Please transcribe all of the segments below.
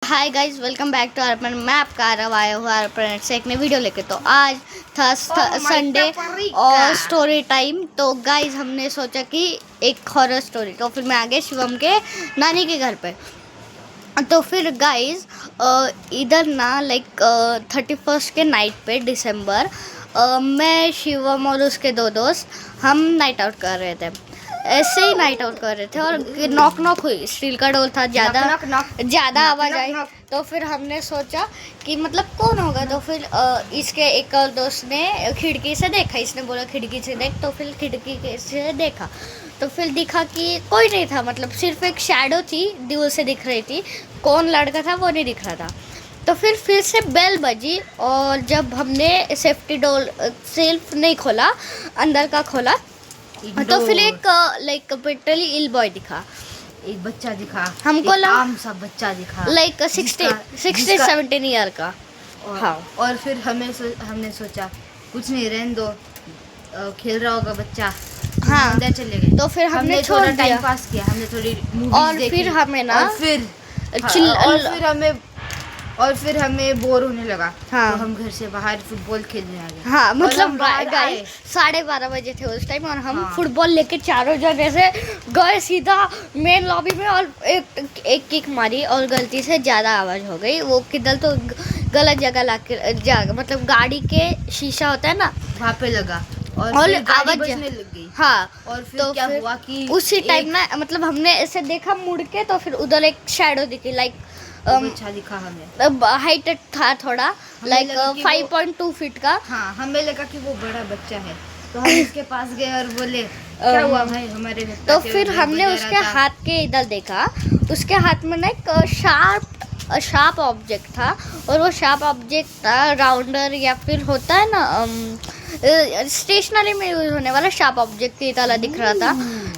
Hi guys, welcome back to Arpan. मैं आपका आरव आया हुआ अर्पण से एक नई वीडियो लेके। तो आज था संडे और स्टोरी टाइम। तो गाइस हमने सोचा कि एक हॉरर स्टोरी, तो फिर मैं आ गया शिवम के नानी के घर पे। तो फिर गाइस इधर ना लाइक 31 के नाइट पे दिसंबर मैं शिवम और उसके दो दोस्त हम नाइट आउट कर रहे थे। ऐसे ही नाइट आउट कर रहे थे और नॉक नॉक हुई। स्टील का डोर था, ज़्यादा आवाज़ आई। तो फिर हमने सोचा कि मतलब कौन होगा। तो फिर इसके एक और दोस्त ने खिड़की से देखा। इसने बोला खिड़की से देख। तो फिर खिड़की से देखा तो फिर दिखा कि कोई नहीं था, मतलब सिर्फ एक शैडो थी, दूर से दिख रही थी। कौन लड़का था वो नहीं दिख रहा था। तो फिर से बेल बजी और जब हमने सेफ्टी डोर सेल्फ नहीं खोला, अंदर का खोला, तो फिर एक लाइक लिटरली इल बॉय दिखा। एक बच्चा दिखा हमको आम सा बच्चा दिखा, लाइक 16-17 ईयर का। हाँ, और फिर हमने सोचा कुछ नहीं, रहने दो, खेल रहा होगा बच्चा। हाँ, अंदर चले गए। तो फिर हमने थोड़ा टाइम पास किया, हमने थोड़ी मूवीज और देखी, फिर हमें ना और फिर हमें बोर होने लगा। हाँ, तो हम घर से बाहर फुटबॉल खेलने आ गए। हाँ, मतलब गाइस 12:30 बजे थे उस टाइम और हम हाँ, फुटबॉल लेके चारों जने से गए सीधा मेन लॉबी में और एक किक मारी और गलती से ज़्यादा आवाज़ हो गई। वो किधर तो गलत जगह मतलब गाड़ी के शीशा होता है ना, वहाँ पे लगा और आवाज़ बजने लग गई। हाँ, और फिर तो क्या हुआ कि उसी टाइम ना मतलब हमने ऐसे देखा मुड़ के, तो फिर उधर एक शैडो दिखी। लाइक अच्छा दिखा हमें, हाइट था थोड़ा, लाइक 5.2 फीट का। हाँ, हमें लगा कि वो बड़ा बच्चा है। तो हम उसके पास गए और बोले क्या हुआ भाई हमारे घर। तो फिर हमने उसके हाथ के इधर देखा। उसके हाथ में ना एक शार्प ऑब्जेक्ट था और वो शार्प ऑब्जेक्ट था राउंडर या फिर होता है ना स्टेशनरी में यूज होने वाला शार्प ऑब्जेक्ट की तरह दिख रहा था।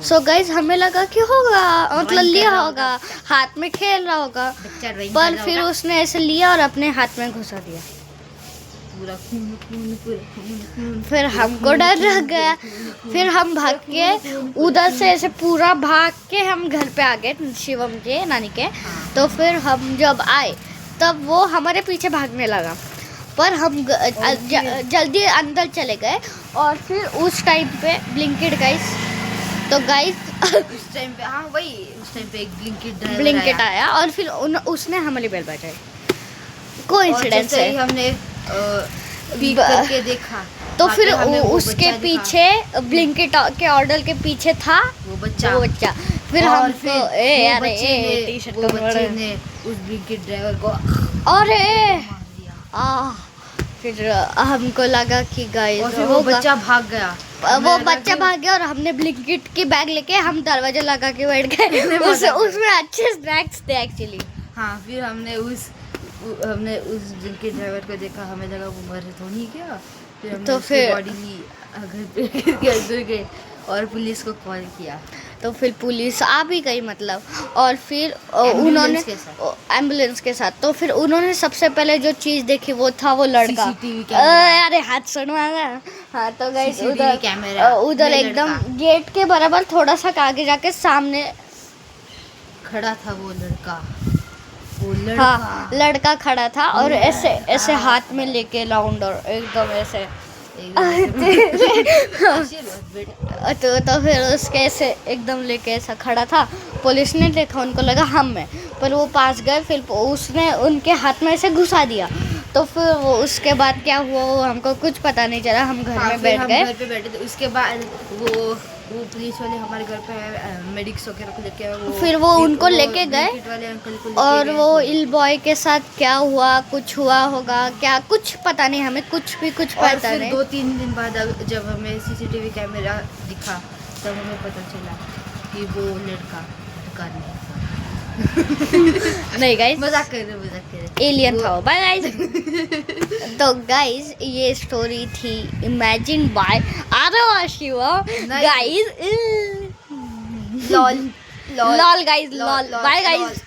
सो गाइज हमें लगा कि होगा, मतलब लिया होगा, हाथ में खेल रहा होगा। पर फिर उसने ऐसे लिया और अपने हाथ में घुसा दिया। पूरा खून। फिर हमको डर लग गया। फिर हम भाग के उधर से ऐसे पूरा भाग के हम घर पे आ गए शिवम के नानी के। तो फिर हम जब आए तब वो हमारे पीछे भागने लगा, पर हम जल्दी अंदर चले गए। और फिर उस टाइम पे ब्लिंकिट गाइस, तो गाइस उस टाइम पे हाँ वही उस टाइम पे एक ब्लिंकिट आया और फिर उसने हमारी बेल बजाई। कोइंसिडेंस है। हमने पीक करके देखा तो फिर उसके पीछे ब्लिंकिट के ऑर्डर के पीछे था वो बच्चा। फिर हमको वो बच्चे ने उस ब्लिंकिट ड्राइवर को फिर हमको लगा कि गाइस वो बच्चा भाग गया। वो बच्चा भाग गया और हमने ब्लिंकिट की बैग लेके हम दरवाजा लगा के बैठ गए। उसमें अच्छे स्नैक्स थे एक्चुअली। हाँ, फिर हमने उस ब्लिंकिट ड्राइवर को देखा, हमें लगा वो मर तो नहीं गया। फिर बॉडी घर पे गए और पुलिस को कॉल किया। तो फिर पुलिस आ भी गई मतलब, और फिर उन्होंने एम्बुलेंस के साथ। तो फिर उन्होंने सबसे पहले जो चीज़ देखी वो था वो लड़का। अरे हाथ सुनवाना। हाँ, तो गाइस उधर एकदम गेट के बराबर थोड़ा सा आगे जाके सामने खड़ा था वो लड़का। हाँ, लड़का खड़ा था और ऐसे हाथ में लेके राउंडर एकदम ऐसे तो फिर उसके ऐसे एकदम लेके ऐसा खड़ा था। पुलिस ने देखा, उनको लगा हम हैं, पर वो पास गए। फिर उसने उनके हाथ में ऐसे घुसा दिया। तो फिर वो उसके बाद क्या हुआ वो हमको कुछ पता नहीं चला। हम घर में बैठ गए। घर पे बैठे थे। उसके बाद वो पुलिस वाले हमारे घर पे मेडिक्स वगैरह को लेके फिर वो उनको लेके गए और वो इल बॉय के साथ क्या हुआ, कुछ हुआ होगा क्या, कुछ पता नहीं, हमें कुछ पता नहीं। 2-3 दिन बाद जब हमें सीसीटीवी कैमरा दिखा तब हमें पता चला कि वो लड़का नहीं गाइस, मजाक कर रहे एलियन था। Bye guys. तो गाइस ये स्टोरी थी imagine by Aarav Shiva guys. Lol guys, lol. Bye guys.